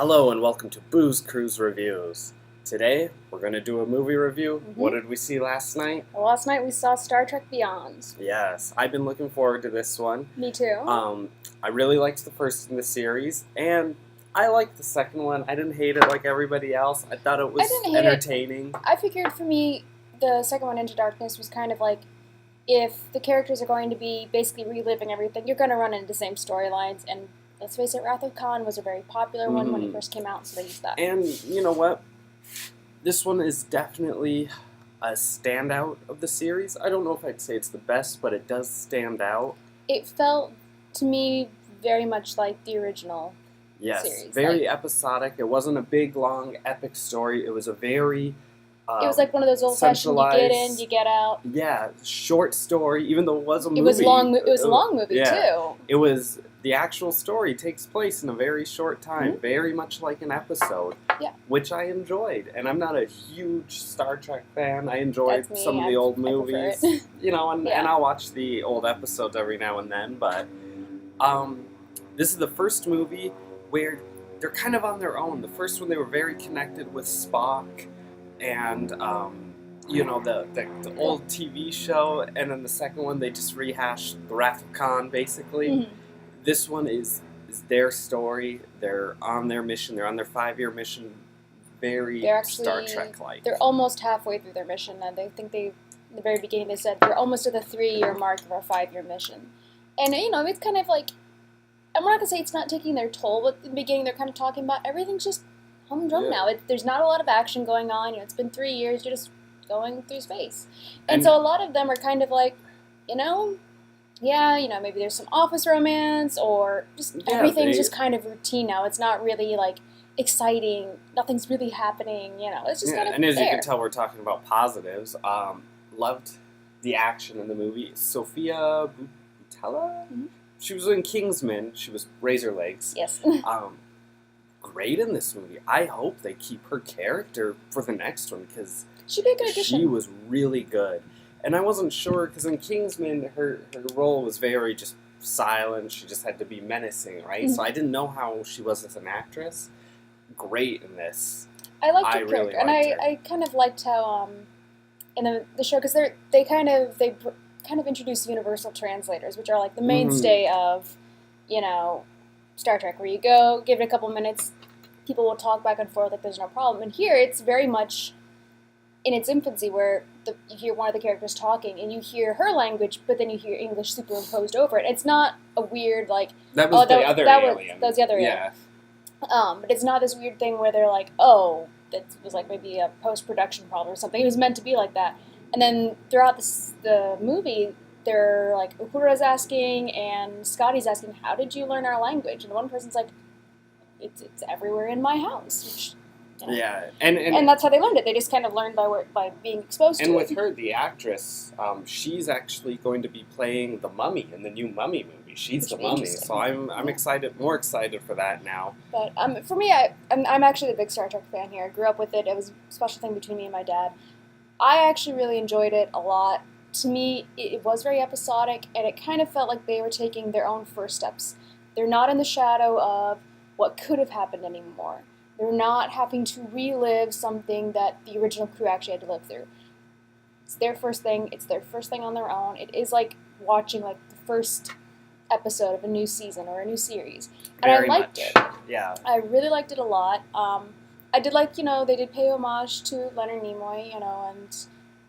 Hello and welcome to Booze Cruise Reviews. Today, we're going to do a movie review. What did we see last night? Well, last night we saw Star Trek Beyond. Yes, I've been looking forward to this one. Me too. I really liked the first in the series, and I liked the second one. I didn't hate it like everybody else. I thought it was entertaining. I figured for me, the second one, Into Darkness, was kind of like, if the characters are going to be basically reliving everything, you're going to run into the same storylines, and let's face it, Wrath of Khan was a very popular one when it first came out, so they used that. And you know what? This one is definitely a standout of the series. I don't know if I'd say it's the best, but it does stand out. It felt, to me, very much like the original series. Yes, very episodic. It wasn't a big, long, epic story. It was a very it was like one of those old-fashioned, you get in, you get out. Yeah, short story, even though it was a movie. It was a long movie, too. It was, the actual story takes place in a very short time, very much like an episode, which I enjoyed. And I'm not a huge Star Trek fan. I enjoyed some of the old movies, and I'll watch the old episodes every now and then. But this is the first movie where they're kind of on their own. The first one, they were very connected with Spock and the old TV show, and then the second one they just rehashed the Wrath of Khan basically. This one is their story. They're on their mission. They're on their 5-year mission. Star Trek-like. They're almost halfway through their mission. And in the very beginning they said we're almost at the 3-year mark of our 5-year mission. And it's kind of like, I'm not gonna say it's not taking their toll, but in the beginning they're kind of talking about everything's just humdrum now. There's not a lot of action going on. It's been 3 years. You're just going through space. And so a lot of them are kind of like, maybe there's some office romance or just everything's just kind of routine now. It's not really like exciting. Nothing's really happening. It's just kind of and as you can tell, we're talking about positives. Loved the action in the movie. Sophia Boutella? She was in Kingsman. She was Razor Legs. Yes. Great in this movie. I hope they keep her character for the next one because she'd be a good addition. She was really good. And I wasn't sure because in Kingsman her role was very just silent. She just had to be menacing, right? So I didn't know how she was as an actress. Great in this. I liked her character, and I kind of liked how in the show because they kind of introduced universal translators, which are like the mainstay of Star Trek, where you go, give it a couple minutes, people will talk back and forth like there's no problem. And here, it's very much in its infancy, where you hear one of the characters talking, and you hear her language, but then you hear English superimposed over it. It's not a weird, like... That was the other alien. That was the other alien. But it's not this weird thing where they're like, oh, that was like maybe a post-production problem or something. It was meant to be like that. And then throughout the movie, they're like, Uhura's asking and Scotty's asking, how did you learn our language? And one person's like, it's everywhere in my house. Which, and that's how they learned it. They just kind of learned by being exposed to it. And with her, the actress, she's actually going to be playing the Mummy in the new Mummy movie. She's the Mummy, so I'm excited, more excited for that now. But for me, I'm actually a big Star Trek fan here. I grew up with it. It was a special thing between me and my dad. I actually really enjoyed it a lot. To me, it was very episodic, and it kind of felt like they were taking their own first steps. They're not in the shadow of what could have happened anymore. They're not having to relive something that the original crew actually had to live through. It's their first thing. It's their first thing on their own. It is like watching like the first episode of a new season or a new series. And I liked it. Yeah. I really liked it a lot. I did like, they did pay homage to Leonard Nimoy, and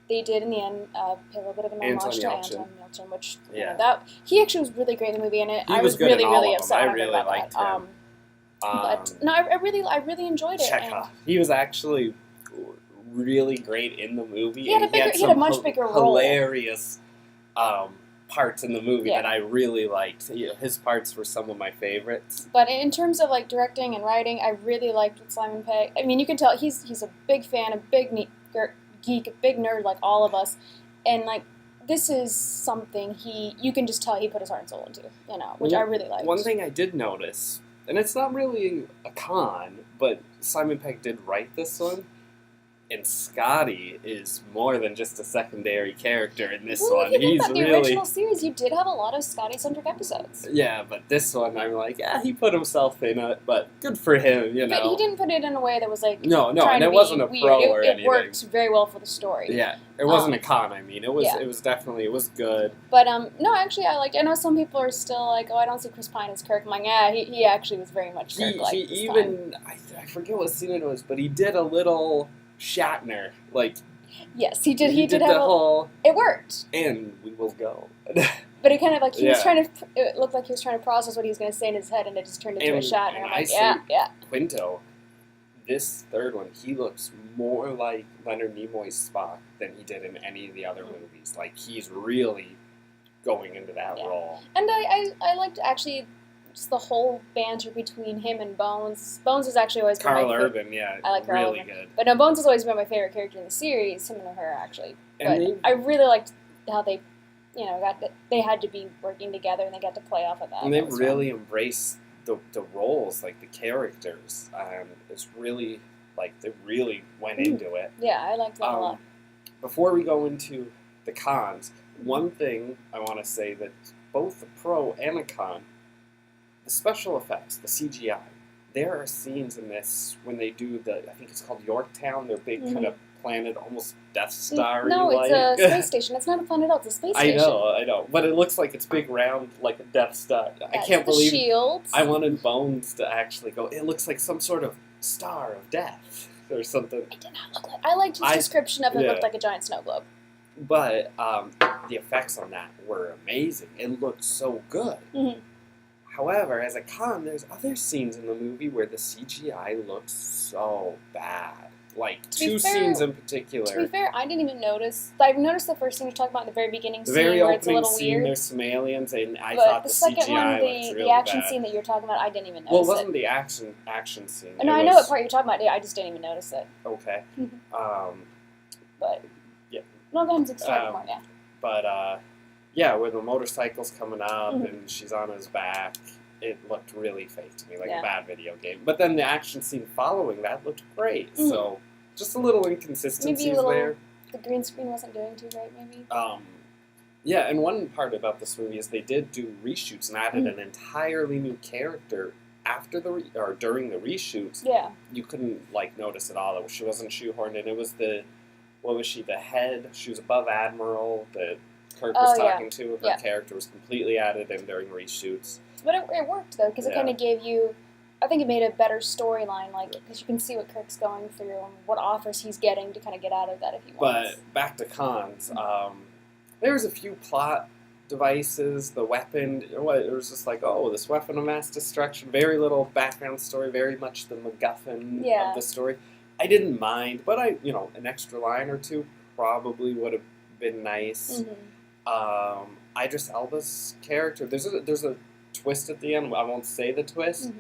they did in the end pay a little bit of an homage to Anton Yelchin, which that he actually was really great in the movie, and I was really upset when I heard about that. But no, I really enjoyed it. Chekhov. He was actually really great in the movie. He had a much bigger role. Hilarious parts in the movie that I really liked. His parts were some of my favorites. But in terms of like directing and writing, I really liked what Simon Pegg. I mean, you can tell he's a big fan, a big geek, a big nerd like all of us, and like this is something you can just tell he put his heart and soul into, which I really liked. One thing I did notice, and it's not really a con, but Simon Pegg did write this one, And Scotty is more than just a secondary character in this well, one. If you think He's about the really original series, you did have a lot of Scotty-centric episodes. Yeah, but this one, I'm like, he put himself in it, but good for him, you know. But he didn't put it in a way that was like no, and it wasn't a weird. pro or anything. It worked very well for the story. Yeah, it wasn't a con. I mean, it was definitely good. But no, actually, I know some people are still like, oh, I don't see Chris Pine as Kirk. I'm like, he actually was very much Kirk. I forget what scene it was, but he did a little Shatner, like. Yes, he did. He did the have whole. It worked. And we will go. But it kind of like he was trying to. It looked like he was trying to process what he was going to say in his head, and it just turned into a shot. And I'm like, yeah. Quinto, this third one, he looks more like Leonard Nimoy's Spock than he did in any of the other movies. Like he's really going into that role. And I liked actually. Just the whole banter between him and Bones. Bones has actually always been Karl my Urban, yeah, I like Karl really Urban. good. But no, Bones has always been my favorite character in the series. Him and her actually. And I really liked how they, they had to be working together and they got to play off of that. And they really embraced the roles, like the characters. It's really like they really went into it. Yeah, I liked that a lot. Before we go into the cons, one thing I want to say that both a pro and a con. The special effects, the CGI, there are scenes in this when they do I think it's called Yorktown, their big kind of planet, almost Death Star-y. No, it's a space station. It's not a planet, it's a space station. I know. But it looks like it's big round, like a Death Star. I can't believe shields. I wanted Bones to actually go, it looks like some sort of star of death or something. It did not look like I liked his description of it looked like a giant snow globe. But the effects on that were amazing. It looked so good. Mm-hmm. However, as a con, there's other scenes in the movie where the CGI looks so bad. Like, two scenes in particular. To be fair, I didn't even notice. I noticed the first thing you're talking about in the very beginning scene where it's a little weird. There's some aliens, and I thought the CGI looked really the action bad. scene that you're talking about, I didn't even notice Well, it wasn't the action scene. No, I know what part you're talking about. I just didn't even notice it. Okay. But, yeah. No, go ahead and explain more, yeah. But, yeah, when the motorcycle's coming up and she's on his back, it looked really fake to me, like a bad video game. But then the action scene following that looked great. So just a little inconsistencies there. The green screen wasn't doing too right, maybe. Yeah, and one part about this movie is they did do reshoots and added an entirely new character after during the reshoots. Yeah. You couldn't notice at all. She wasn't shoehorned in. It was the head? She was above Admiral that Kirk was talking to. Her character was completely added in during reshoots. But it worked, though, because it kind of gave you... I think it made a better storyline, because you can see what Kirk's going through and what offers he's getting to kind of get out of that if he wants. But back to cons. There was a few plot devices. The weapon, it was just like, this weapon of mass destruction. Very little background story, very much the MacGuffin of the story. I didn't mind, but an extra line or two probably would have been nice. Idris Elba's character, there's a twist at the end. I won't say the twist.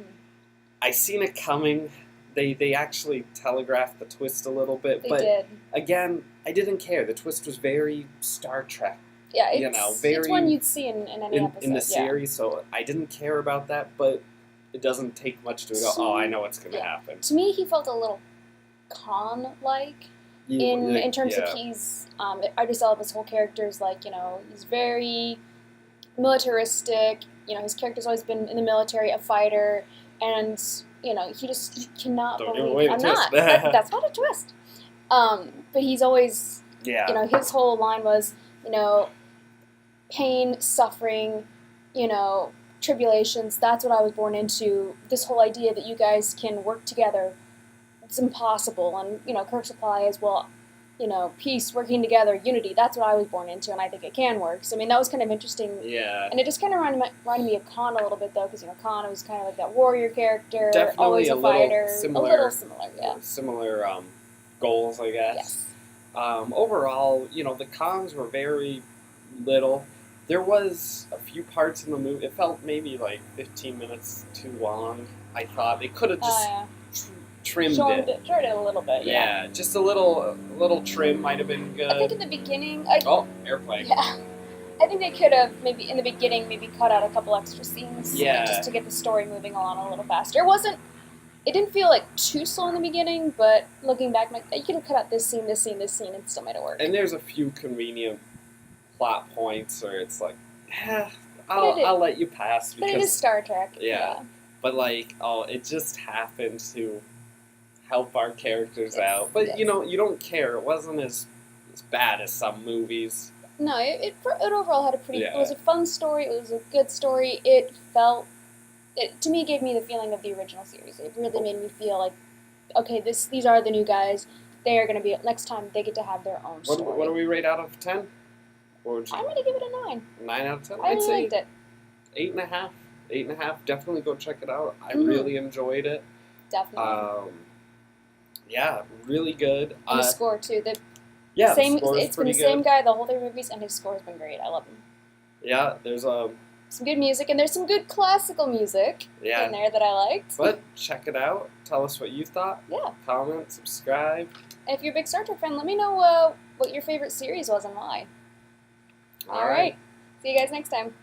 I seen it coming. They actually telegraphed the twist a little bit. They did. Again, I didn't care. The twist was very Star Trek. Yeah, it's one you'd see in any episode. In the series, so I didn't care about that, but it doesn't take much to go, I know what's going to happen. To me, he felt a little Khan-like. In terms of he's Idris Elba's whole character is he's very militaristic. His character's always been in the military, a fighter, and he cannot believe I'm not. That's not a twist. But he's always his whole line was pain, suffering, tribulations. That's what I was born into. This whole idea that you guys can work together. It's impossible, and Kirk's reply is, well, peace, working together, unity. That's what I was born into, and I think it can work. So I mean, that was kind of interesting. Yeah. And it just kind of reminded me of Khan a little bit, though, because Khan was kind of like that warrior character, definitely always a fighter, similar, a little similar, yeah. Similar goals, I guess. Yes. Overall, the cons were very little. There was a few parts in the movie. It felt maybe 15 minutes too long. I thought it could have just. Trimmed it a little bit, yeah. Just a little trim might have been good. I think in the beginning... airplane. Yeah. I think they could have, maybe in the beginning, cut out a couple extra scenes. Yeah. Just to get the story moving along a little faster. It wasn't it didn't feel like too slow in the beginning, but looking back, I'm like, you could have cut out this scene, and still made it work. And there's a few convenient plot points where it's like, I'll let you pass. Because, but it is Star Trek. Yeah. But like, it just happened to help our characters out. But you don't care. It wasn't as bad as some movies. No, it overall had a pretty. It was a fun story. It was a good story. It to me gave me the feeling of the original series. It really made me feel like, okay, these are the new guys. They are going to be next time. They get to have their own story. What do we rate out of 10? I'm going to give it a 9. 9 out of 10. I really liked it. 8.5. 8.5. Definitely go check it out. I really enjoyed it. Definitely. Yeah, really good. And the score too. The score is pretty good. Same guy the whole 3 movies, and his score has been great. I love him. Yeah, there's some good music, and there's some good classical music in there that I liked. But check it out. Tell us what you thought. Yeah. Comment, subscribe. And if you're a big Star Trek fan, let me know what your favorite series was and why. All right. See you guys next time.